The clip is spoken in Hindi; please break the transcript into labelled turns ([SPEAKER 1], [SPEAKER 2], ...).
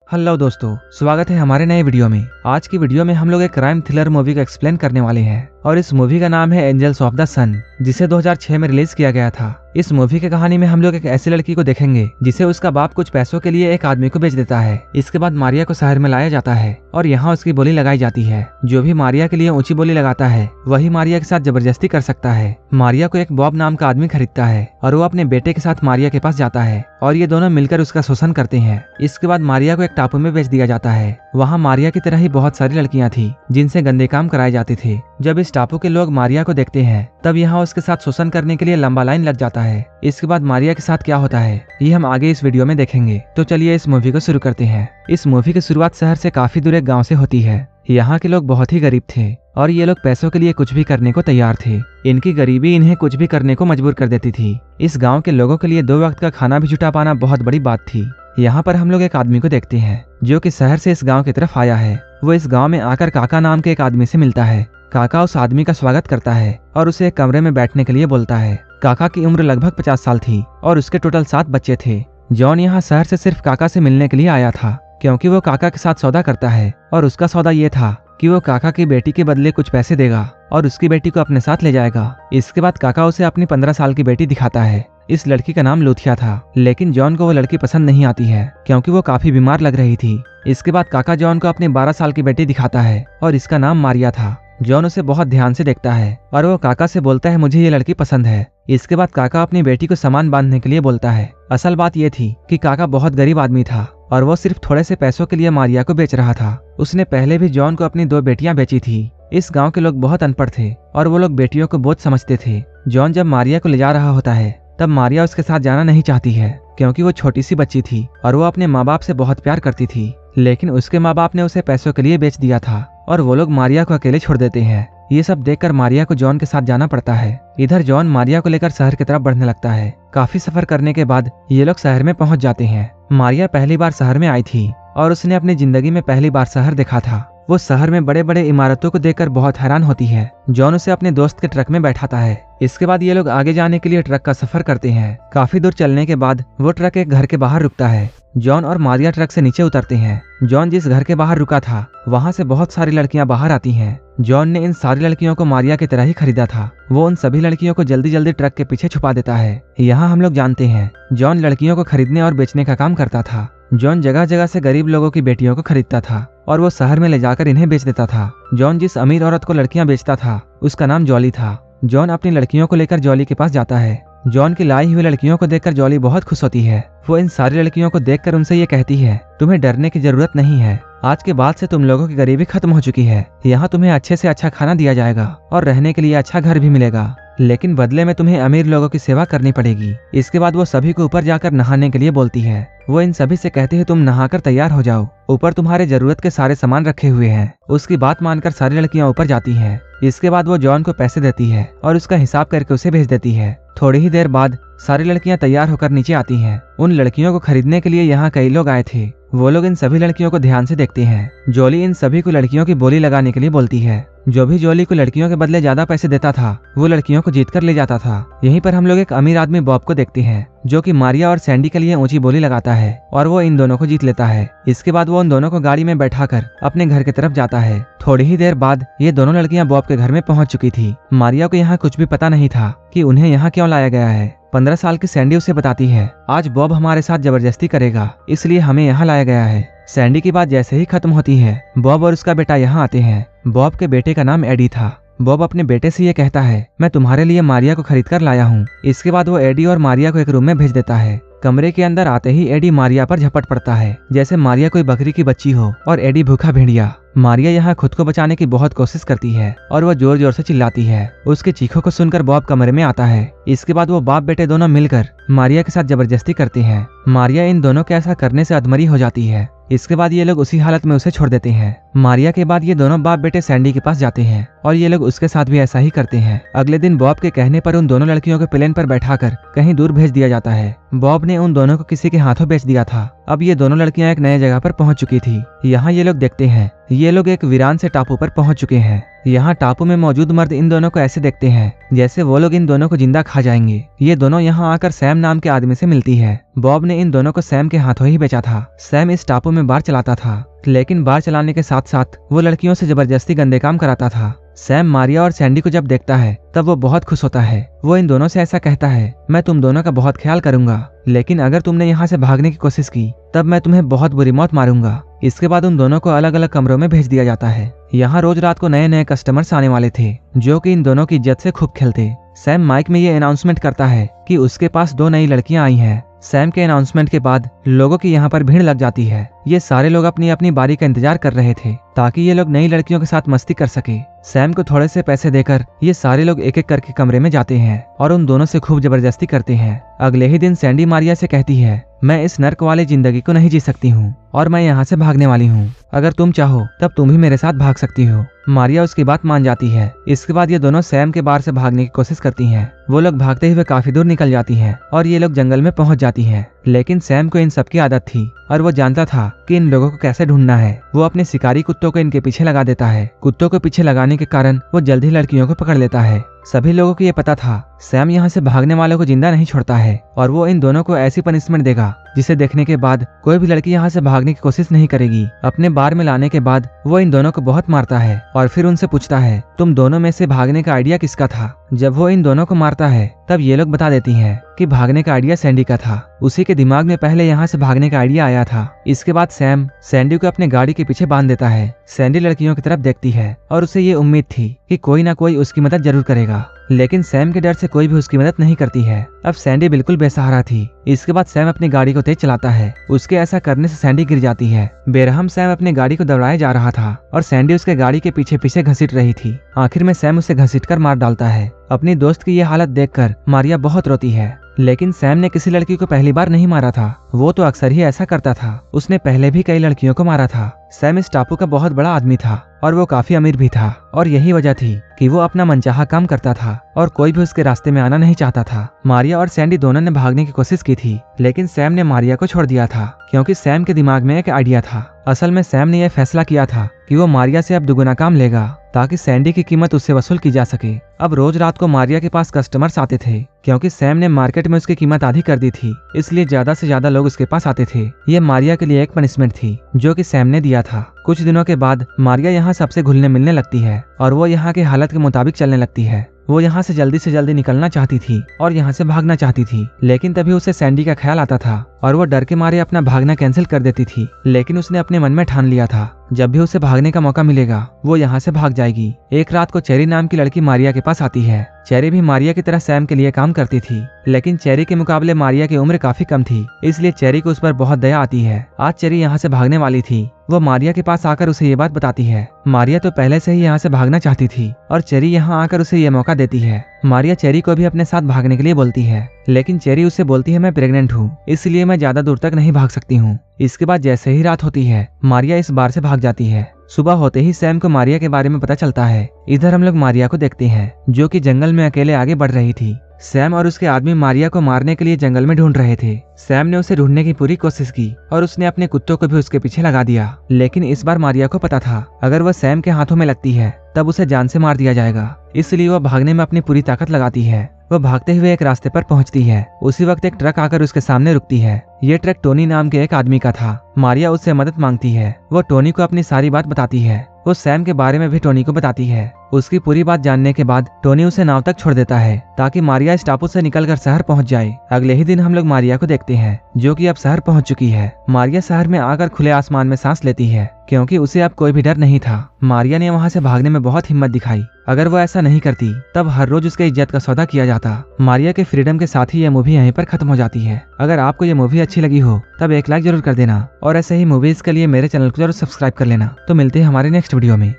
[SPEAKER 1] हेलो दोस्तों, स्वागत है हमारे नए वीडियो में। आज की वीडियो में हम लोग एक क्राइम थ्रिलर मूवी को एक्सप्लेन करने वाले हैं और इस मूवी का नाम है एंजल्स ऑफ द सन, जिसे 2006 में रिलीज किया गया था। इस मूवी की कहानी में हम लोग एक ऐसी लड़की को देखेंगे जिसे उसका बाप कुछ पैसों के लिए एक आदमी को बेच देता है। इसके बाद मारिया को शहर में लाया जाता है और यहाँ उसकी बोली लगाई जाती है। जो भी मारिया के लिए ऊंची बोली लगाता है वही मारिया के साथ जबरदस्ती कर सकता है। मारिया को एक बॉब नाम का आदमी खरीदता है और वो अपने बेटे के साथ मारिया के पास जाता है और ये दोनों मिलकर उसका शोषण करते हैं। इसके बाद मारिया को एक टापू में बेच दिया जाता है। वहाँ मारिया की तरह ही बहुत सारी लड़कियां थी जिनसे गंदे काम कराए जाते थे। जब इस टापू के लोग मारिया को देखते हैं तब यहाँ उसके साथ शोषण करने के लिए लंबा लाइन लग जाता है। इसके बाद मारिया के साथ क्या होता है ये हम आगे इस वीडियो में देखेंगे। तो चलिए इस मूवी को शुरू करते हैं। इस मूवी की शुरुआत शहर से काफी दूर एक गाँव से होती है। यहाँ के लोग बहुत ही गरीब थे और ये लोग पैसों के लिए कुछ भी करने को तैयार थे। इनकी गरीबी इन्हें कुछ भी करने को मजबूर कर देती थी। इस गांव के लोगों के लिए 2 वक्त का खाना भी जुटा पाना बहुत बड़ी बात थी। यहाँ पर हम लोग एक आदमी को देखते हैं जो कि शहर से इस गांव की तरफ आया है। वो इस गांव में आकर काका नाम के एक आदमी से मिलता है। काका उस आदमी का स्वागत करता है और उसे एक कमरे में बैठने के लिए बोलता है। काका की उम्र लगभग 50 साल थी और उसके टोटल 7 बच्चे थे। जॉन यहाँ शहर से सिर्फ काका से मिलने के लिए आया था क्योंकि वो काका के साथ सौदा करता है और उसका सौदा ये था कि वो काका की बेटी के बदले कुछ पैसे देगा और उसकी बेटी को अपने साथ ले जाएगा। इसके बाद काका उसे अपनी 15 साल की बेटी दिखाता है। इस लड़की का नाम लूथिया था, लेकिन जॉन को वो लड़की पसंद नहीं आती है क्योंकि वो काफी बीमार लग रही थी। इसके बाद काका जॉन को अपनी 12 साल की बेटी दिखाता है और इसका नाम मारिया था। जॉन उसे बहुत ध्यान से देखता है और वो काका से बोलता है मुझे ये लड़की पसंद है। इसके बाद काका अपनी बेटी को सामान बांधने के लिए बोलता है। असल बात ये थी कि काका बहुत गरीब आदमी था और वो सिर्फ थोड़े से पैसों के लिए मारिया को बेच रहा था। उसने पहले भी जॉन को अपनी 2 बेटियां बेची थी। इस गांव के लोग बहुत अनपढ़ थे और वो लोग बेटियों को बोझ समझते थे। जॉन जब मारिया को ले जा रहा होता है तब मारिया उसके साथ जाना नहीं चाहती है क्योंकि वो छोटी सी बच्ची थी और वो अपने माँ बाप से बहुत प्यार करती थी, लेकिन उसके माँ बाप ने उसे पैसों के लिए बेच दिया था और वो लोग मारिया को अकेले छोड़ देते हैं। ये सब देखकर मारिया को जॉन के साथ जाना पड़ता है। इधर जॉन मारिया को लेकर शहर की तरफ बढ़ने लगता है। काफी सफर करने के बाद ये लोग शहर में पहुंच जाते हैं। मारिया पहली बार शहर में आई थी और उसने अपनी जिंदगी में पहली बार शहर देखा था। वो शहर में बड़े बड़े इमारतों को देखकर बहुत हैरान होती है। जॉन उसे अपने दोस्त के ट्रक में बैठाता है। इसके बाद ये लोग आगे जाने के लिए ट्रक का सफर करते हैं। काफी दूर चलने के बाद वो ट्रक एक घर के बाहर रुकता है। जॉन और मारिया ट्रक से नीचे उतरते हैं। जॉन जिस घर के बाहर रुका था वहाँ से बहुत सारी लड़कियां बाहर आती हैं। जॉन ने इन सारी लड़कियों को मारिया की तरह ही खरीदा था। वो उन सभी लड़कियों को जल्दी जल्दी ट्रक के पीछे छुपा देता है। यहाँ हम लोग जानते हैं जॉन लड़कियों को खरीदने और बेचने का काम करता था। जॉन जगह जगह से गरीब लोगों की बेटियों को खरीदता था और वो शहर में ले जाकर इन्हें बेच देता था। जॉन जिस अमीर औरत को लड़कियां बेचता था उसका नाम जॉली था। जॉन अपनी लड़कियों को लेकर जॉली के पास जाता है। जॉन की लाई हुई लड़कियों को देखकर जॉली बहुत खुश होती है। वो इन सारी लड़कियों को देखकर उनसे ये कहती है तुम्हें डरने की जरूरत नहीं है। आज के बाद से तुम लोगों की गरीबी खत्म हो चुकी है। यहाँ तुम्हें अच्छे से अच्छा खाना दिया जाएगा और रहने के लिए अच्छा घर भी मिलेगा, लेकिन बदले में तुम्हें अमीर लोगों की सेवा करनी पड़ेगी। इसके बाद वो सभी को ऊपर जाकर नहाने के लिए बोलती है। वो इन सभी से कहती है तुम नहाकर तैयार हो जाओ, ऊपर तुम्हारे जरूरत के सारे सामान रखे हुए हैं। उसकी बात मानकर सारी लड़कियां ऊपर जाती हैं। इसके बाद वो जॉन को पैसे देती है और उसका हिसाब करके उसे भेज देती है। थोड़ी ही देर बाद सारी लड़कियां तैयार होकर नीचे आती हैं। उन लड़कियों को खरीदने के लिए यहाँ कई लोग आए थे। वो लोग इन सभी लड़कियों को ध्यान से देखते हैं। जॉली इन सभी को लड़कियों की बोली लगाने के लिए बोलती है। जो भी जॉली को लड़कियों के बदले ज्यादा पैसे देता था वो लड़कियों को जीत कर ले जाता था। यहीं पर हम लोग एक अमीर आदमी बॉब को देखते हैं जो कि मारिया और सैंडी के लिए ऊंची बोली लगाता है और वो इन दोनों को जीत लेता है। इसके बाद वो उन दोनों को गाड़ी में बैठाकर अपने घर की तरफ जाता है। थोड़ी ही देर बाद ये दोनों लड़कियां बॉब के घर में पहुंच चुकी थी। मारिया को यहाँ कुछ भी पता नहीं था कि उन्हें यहाँ क्यों लाया गया है। 15 साल की सैंडी उसे बताती है आज बॉब हमारे साथ जबरदस्ती करेगा, इसलिए हमें यहाँ लाया गया है। सैंडी की बात जैसे ही खत्म होती है बॉब और उसका बेटा यहाँ आते हैं। बॉब के बेटे का नाम एडी था। बॉब अपने बेटे से ये कहता है मैं तुम्हारे लिए मारिया को खरीद कर लाया हूँ। इसके बाद वो एडी और मारिया को एक रूम में भेज देता है। कमरे के अंदर आते ही एडी मारिया पर झपट पड़ता है जैसे मारिया कोई बकरी की बच्ची हो और एडी भूखा भेड़िया। मारिया यहाँ खुद को बचाने की बहुत कोशिश करती है और वो जोर जोर से चिल्लाती है। उसके चीखों को सुनकर बॉब कमरे में आता है। इसके बाद वो बाप बेटे दोनों मिलकर मारिया के साथ जबरदस्ती करते हैं। मारिया इन दोनों के ऐसा करने से अधमरी हो जाती है। इसके बाद ये लोग उसी हालत में उसे छोड़ देते हैं। मारिया के बाद ये दोनों बाप बेटे सैंडी के पास जाते हैं और ये लोग उसके साथ भी ऐसा ही करते हैं। अगले दिन बॉब के कहने पर उन दोनों लड़कियों को प्लेन पर बैठाकर कहीं दूर भेज दिया जाता है। बॉब ने उन दोनों को किसी के हाथों बेच दिया था। अब ये दोनों लड़कियां एक नए जगह पर पहुंच चुकी थी। यहाँ ये लोग देखते हैं ये लोग एक वीरान से टापू पर पहुंच चुके हैं। यहाँ टापू में मौजूद मर्द इन दोनों को ऐसे देखते हैं जैसे वो लोग इन दोनों को जिंदा खा जाएंगे। ये दोनों यहाँ आकर सैम नाम के आदमी से मिलती है। बॉब ने इन दोनों को सैम के हाथों ही बेचा था। सैम इस टापू में बार चलाता था, लेकिन बार चलाने के साथ साथ वो लड़कियों से जबरदस्ती गंदे काम कराता था। सैम मारिया और सैंडी को जब देखता है तब वो बहुत खुश होता है। वो इन दोनों से ऐसा कहता है, मैं तुम दोनों का बहुत ख्याल करूंगा, लेकिन अगर तुमने यहाँ से भागने की कोशिश की तब मैं तुम्हें बहुत बुरी मौत मारूंगा। इसके बाद उन दोनों को अलग अलग कमरों में भेज दिया जाता है। यहाँ रोज रात को नए नए कस्टमर्स आने वाले थे जो कि इन दोनों की इज्जत से खूब खेलते। सैम माइक में ये अनाउंसमेंट करता है कि उसके पास 2 नई लड़कियां आई हैं। सैम के अनाउंसमेंट के बाद लोगों की यहाँ पर भीड़ लग जाती है। ये सारे लोग अपनी अपनी बारी का इंतजार कर रहे थे ताकि ये लोग नई लड़कियों के साथ मस्ती कर सके। सैम को थोड़े से पैसे देकर ये सारे लोग एक एक करके कमरे में जाते हैं और उन दोनों से खूब जबरदस्ती करते हैं। अगले ही दिन सैंडी मारिया से कहती है, मैं इस नर्क वाली जिंदगी को नहीं जी सकती हूँ और मैं यहाँ से भागने वाली हूँ। अगर तुम चाहो तब तुम भी मेरे साथ भाग सकती हो। मारिया उसकी बात मान जाती है। इसके बाद ये दोनों सैम के बार से भागने की कोशिश करती हैं। वो लोग भागते हुए काफी दूर निकल जाती हैं और ये लोग जंगल में पहुंच जाती हैं। लेकिन सैम को इन सब की आदत थी और वो जानता था कि इन लोगों को कैसे ढूंढना है। वो अपने शिकारी कुत्तों को इनके पीछे लगा देता है। कुत्तों को पीछे लगाने के कारण वो जल्द ही लड़कियों को पकड़ लेता है। सभी लोगों को ये पता था सैम यहाँ से भागने वालों को जिंदा नहीं छोड़ता है और वो इन दोनों को ऐसी पनिशमेंट देगा जिसे देखने के बाद कोई भी लड़की यहाँ से भागने की कोशिश नहीं करेगी। अपने बार में लाने के बाद वो इन दोनों को बहुत मारता है और फिर उनसे पूछता है, तुम दोनों में से भागने का आइडिया किसका था? जब वो इन दोनों को मारता है तब ये लोग बता देती हैं कि भागने का आइडिया सैंडी का था। उसी के दिमाग में पहले यहाँ से भागने का आइडिया आया था। इसके बाद सैम सैंडी को अपने गाड़ी के पीछे बांध देता है। सैंडी लड़कियों की तरफ देखती है और उसे ये उम्मीद थी कि कोई ना कोई उसकी मदद जरूर करेगा, लेकिन सैम के डर से कोई भी उसकी मदद नहीं करती है। अब सैंडी बिल्कुल बेसहारा थी। इसके बाद सैम अपनी गाड़ी को तेज चलाता है। उसके ऐसा करने से सैंडी गिर जाती है। बेरहम सैम अपनी गाड़ी को दौड़ाए जा रहा था और सैंडी उसके गाड़ी के पीछे पीछे घसीट रही थी। आखिर में सैम उसे घसीटकर मार डालता है। अपनी दोस्त की ये हालत देखकर मारिया बहुत रोती है, लेकिन सैम ने किसी लड़की को पहली बार नहीं मारा था। वो तो अक्सर ही ऐसा करता था। उसने पहले भी कई लड़कियों को मारा था। सैम इस टापू का बहुत बड़ा आदमी था और वो काफी अमीर भी था और यही वजह थी कि वो अपना मनचाहा काम करता था और कोई भी उसके रास्ते में आना नहीं चाहता था। मारिया और सैंडी दोनों ने भागने की कोशिश की थी, लेकिन सैम ने मारिया को छोड़ दिया था क्योंकि सैम के दिमाग में एक आइडिया था। असल में सैम ने यह फैसला किया था कि वो मारिया से अब दुगुना काम लेगा ताकि सैंडी की कीमत उससे वसूल की जा सके। अब रोज रात को मारिया के पास कस्टमर्स आते थे क्योंकि सैम ने मार्केट में उसकी कीमत आधी कर दी थी, इसलिए ज्यादा से ज्यादा लोग उसके पास आते थे। ये मारिया के लिए एक पनिशमेंट थी जो कि सैम ने दिया था। कुछ दिनों के बाद मारिया यहाँ सबसे घुलने मिलने लगती है और वो यहाँ के हालत के मुताबिक चलने लगती है। वो यहाँ से जल्दी निकलना चाहती थी और यहाँ से भागना चाहती थी, लेकिन तभी उसे सैंडी का ख्याल आता था और वो डर के मारे अपना भागना कैंसिल कर देती थी। लेकिन उसने अपने मन में ठान लिया था जब भी उसे भागने का मौका मिलेगा वो यहाँ से भाग जाएगी। एक रात को चेरी नाम की लड़की मारिया के पास आती है। चेरी भी मारिया की तरह सैम के लिए काम करती थी, लेकिन चेरी के मुकाबले मारिया की उम्र काफी कम थी, इसलिए चेरी को उस पर बहुत दया आती है। आज चेरी यहाँ से भागने वाली थी। वो मारिया के पास आकर उसे ये बात बताती है। मारिया तो पहले से ही यहाँ से भागना चाहती थी और चेरी यहाँ आकर उसे ये मौका देती है। मारिया चेरी को भी अपने साथ भागने के लिए बोलती है, लेकिन चेरी उसे बोलती है, मैं प्रेग्नेंट हूँ, इसलिए मैं ज्यादा दूर तक नहीं भाग सकती हूँ। इसके बाद जैसे ही रात होती है मारिया इस बार से भाग जाती है। सुबह होते ही सैम को मारिया के बारे में पता चलता है। इधर हम लोग मारिया को देखते हैं जो कि जंगल में अकेले आगे बढ़ रही थी। सैम और उसके आदमी मारिया को मारने के लिए जंगल में ढूंढ रहे थे। सैम ने उसे ढूंढने की पूरी कोशिश की और उसने अपने कुत्तों को भी उसके पीछे लगा दिया, लेकिन इस बार मारिया को पता था अगर वह सैम के हाथों में लगती है तब उसे जान से मार दिया जाएगा, इसलिए वह भागने में अपनी पूरी ताकत लगाती है। वह भागते हुए एक रास्ते पर पहुंचती है। उसी वक्त एक ट्रक आकर उसके सामने रुकती है। ये ट्रक टोनी नाम के एक आदमी का था। मारिया उससे मदद मांगती है। वो टोनी को अपनी सारी बात बताती है। वो सैम के बारे में भी टोनी को बताती है। उसकी पूरी बात जानने के बाद टोनी उसे नाव तक छोड़ देता है ताकि मारिया इस टापू से निकलकर शहर पहुंच जाए। अगले ही दिन हम लोग मारिया को देखते हैं जो कि अब शहर पहुंच चुकी है। मारिया शहर में आकर खुले आसमान में सांस लेती है क्योंकि उसे अब कोई भी डर नहीं था। मारिया ने वहां से भागने में बहुत हिम्मत दिखाई। अगर वो ऐसा नहीं करती तब हर रोज उसके इज्जत का सौदा किया जाता। मारिया के फ्रीडम के साथ ही ये मूवी यहीं पर खत्म हो जाती है। अगर आपको ये मूवी अच्छी लगी हो तब एक लाइक जरूर कर देना और ऐसे ही मूवीज के लिए मेरे चैनल को जरूर सब्सक्राइब कर लेना। तो मिलते हैं हमारे नेक्स्ट वीडियो में।